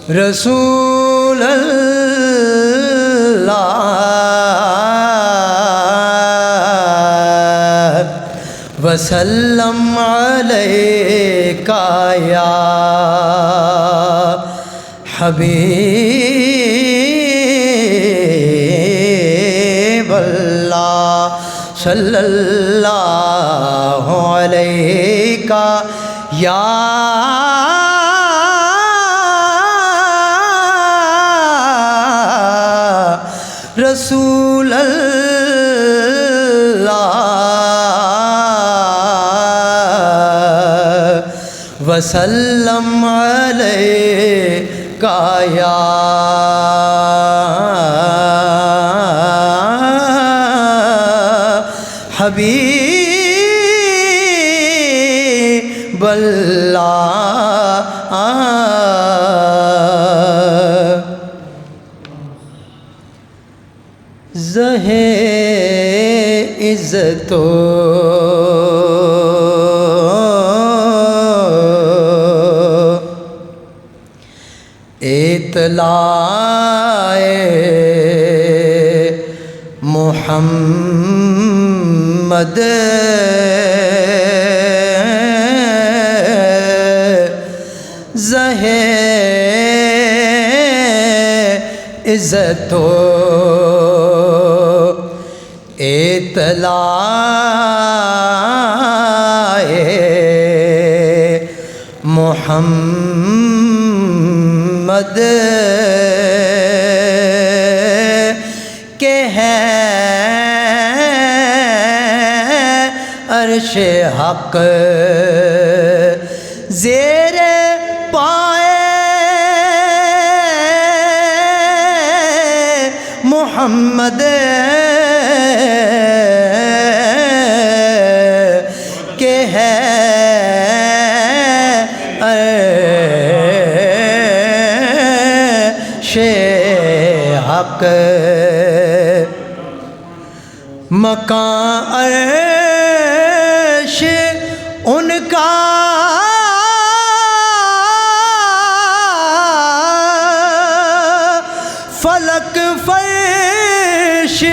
رسول اللہ وسلم علیکہ یا حبیب اللہ صلی اللہ علیکہ یا رسول اللہ وسلم علیکہ یا حبیب اللہ زہے عزت و اطلاع محمد زہے عزت و اطلاع محمد کے ہے عرش حق زیر پائے محمد کے ہے عرش حق مکان عرش ان کا فلک فرش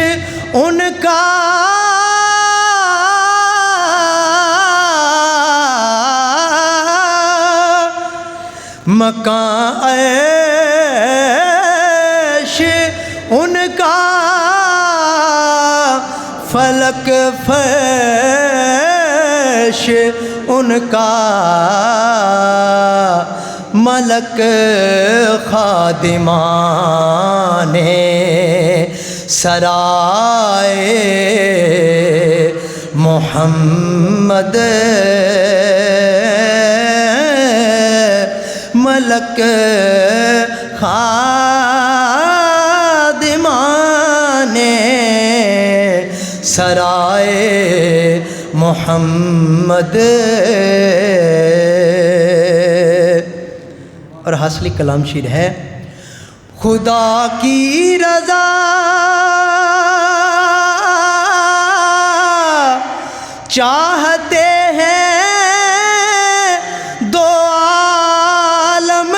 ان کا مکان عرش ان کا فلک فرش ان کا ملک خادمان سرائے محمد ملک خادمان سرائے محمد اور حاصل کلام شیر ہے خدا کی رضا چاہتے ہیں دو عالم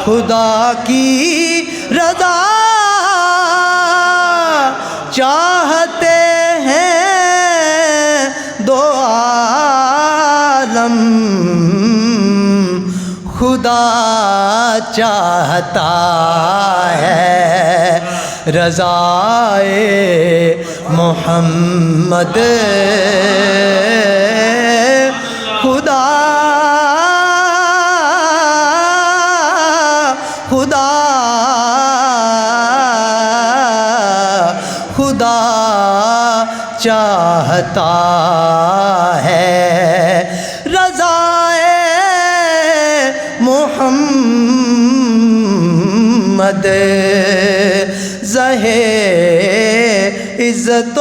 خدا کی رضا چاہتے ہیں دو عالم خدا چاہتا ہے رضائے محمد خدا چاہتا ہے رضائے محمد زہے عزت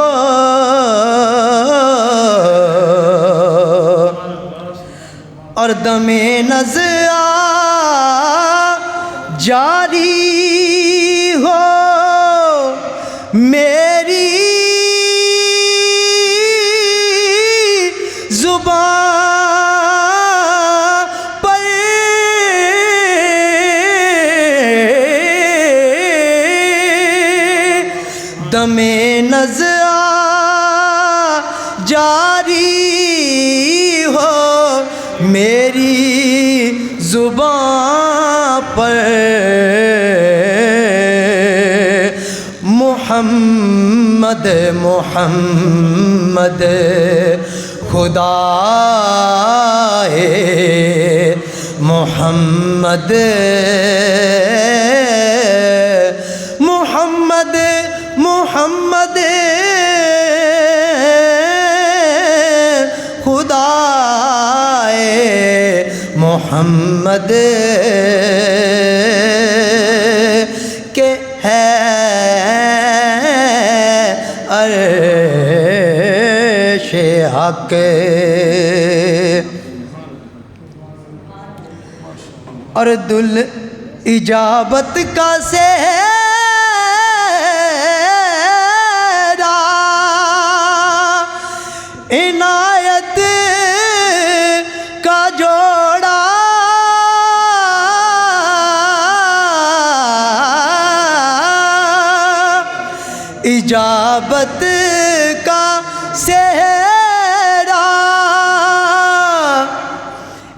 اور دم نزع جاری ہو میری دمِ نزع جاری ہو میری زبان پر، محمد محمد خدا ہے، محمد محمد محمد خدا ہے، محمد کہ ہے عرش حق، اور دل اجابت کا سہرا عنایت کا جوڑا، اجابت کا سہرا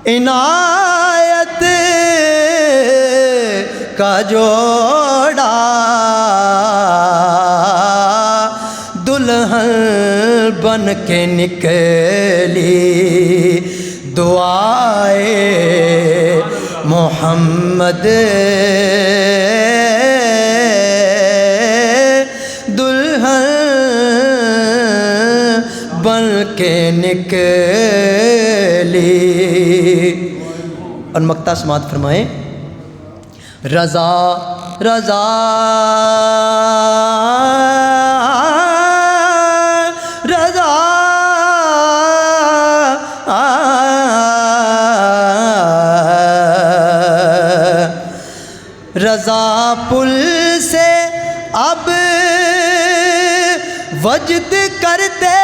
عنایت کا جوڑا، دلہن بن کے نکلی دعائے محمد، دلہن بن کے نکلی۔ اور مقطع سماعت فرمائیں، رضا رضا رضا رضا پل سے اب وجد کرتے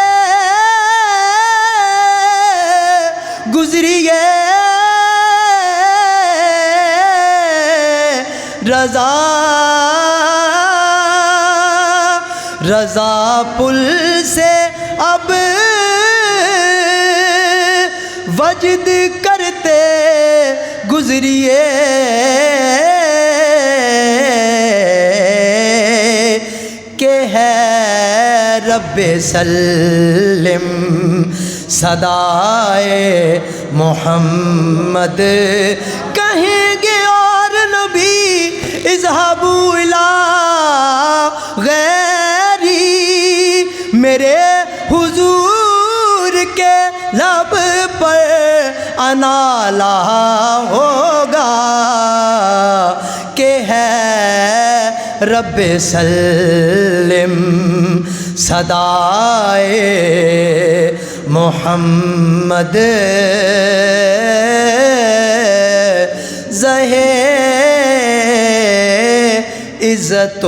گزریے، رضا رضا پل سے اب وجد کرتے گزریے، کہ ہے رب سلم صدائے محمد، کہیں گے اور نبی اذهبوا الی غیری، میرے حضور کے لب پر انالا ہوگا، کہ ہے رب سلم صدائے محمد، زہے عزت و